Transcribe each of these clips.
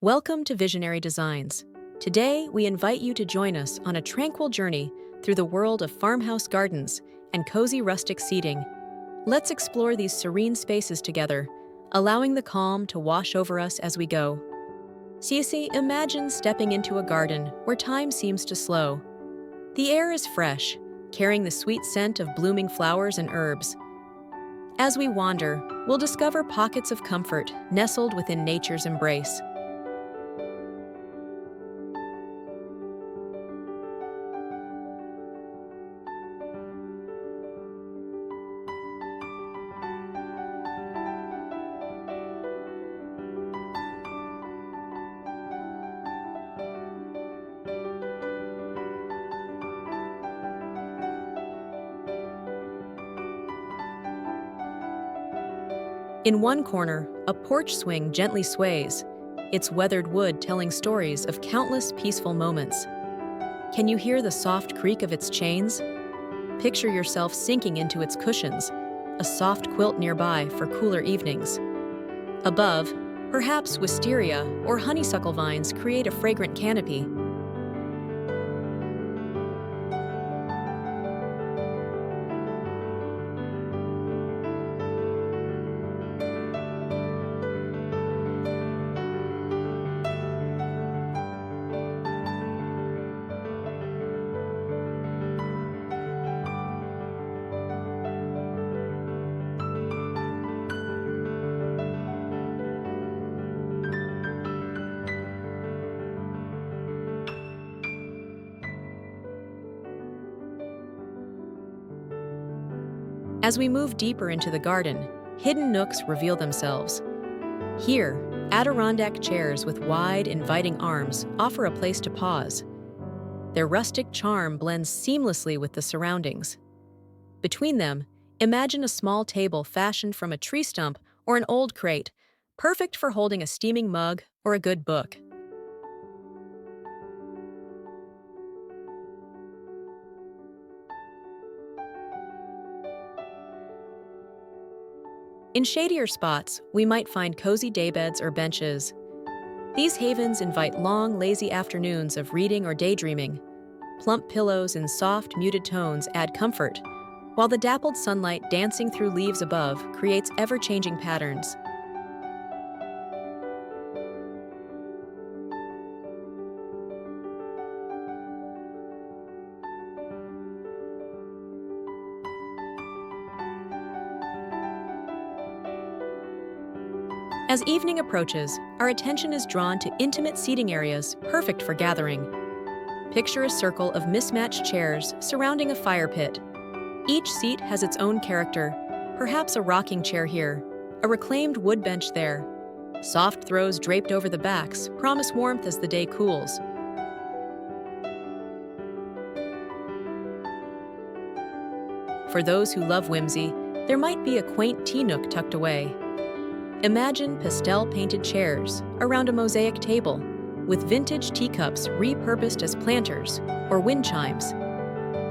Welcome to Visionary Designs. Today, we invite you to join us on a tranquil journey through the world of farmhouse gardens and cozy rustic seating. Let's explore these serene spaces together, allowing the calm to wash over us as we go. Imagine stepping into a garden where time seems to slow. The air is fresh, carrying the sweet scent of blooming flowers and herbs. As we wander, we'll discover pockets of comfort nestled within nature's embrace. In one corner, a porch swing gently sways, its weathered wood telling stories of countless peaceful moments. Can you hear the soft creak of its chains? Picture yourself sinking into its cushions, a soft quilt nearby for cooler evenings. Above, perhaps wisteria or honeysuckle vines create a fragrant canopy. As we move deeper into the garden, hidden nooks reveal themselves. Here, Adirondack chairs with wide, inviting arms offer a place to pause. Their rustic charm blends seamlessly with the surroundings. Between them, imagine a small table fashioned from a tree stump or an old crate, perfect for holding a steaming mug or a good book. In shadier spots, we might find cozy daybeds or benches. These havens invite long, lazy afternoons of reading or daydreaming. Plump pillows in soft, muted tones add comfort, while the dappled sunlight dancing through leaves above creates ever-changing patterns. As evening approaches, our attention is drawn to intimate seating areas perfect for gathering. Picture a circle of mismatched chairs surrounding a fire pit. Each seat has its own character, perhaps a rocking chair here, a reclaimed wood bench there. Soft throws draped over the backs promise warmth as the day cools. For those who love whimsy, there might be a quaint tea nook tucked away. Imagine pastel-painted chairs around a mosaic table, with vintage teacups repurposed as planters or wind chimes.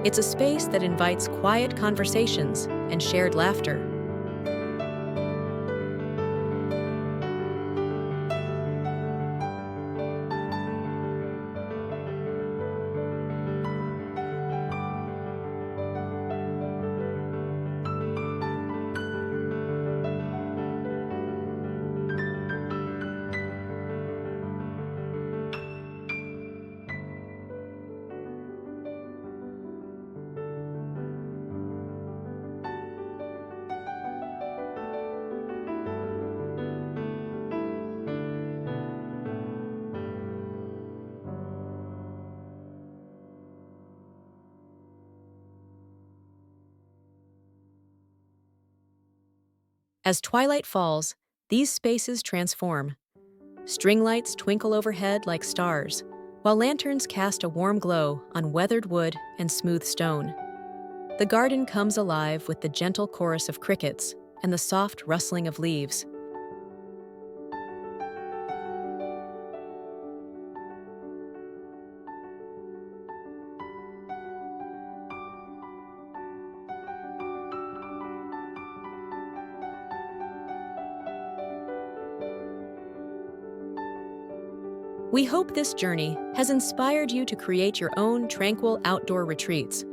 It's a space that invites quiet conversations and shared laughter. As twilight falls, these spaces transform. String lights twinkle overhead like stars, while lanterns cast a warm glow on weathered wood and smooth stone. The garden comes alive with the gentle chorus of crickets and the soft rustling of leaves. We hope this journey has inspired you to create your own tranquil outdoor retreats,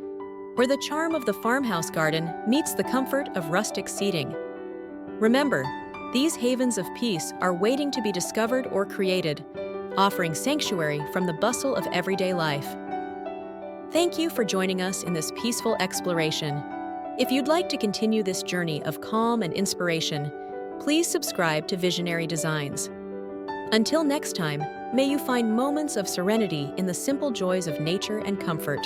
where the charm of the farmhouse garden meets the comfort of rustic seating. Remember, these havens of peace are waiting to be discovered or created, offering sanctuary from the bustle of everyday life. Thank you for joining us in this peaceful exploration. If you'd like to continue this journey of calm and inspiration, please subscribe to Visionary Designs. Until next time, may you find moments of serenity in the simple joys of nature and comfort.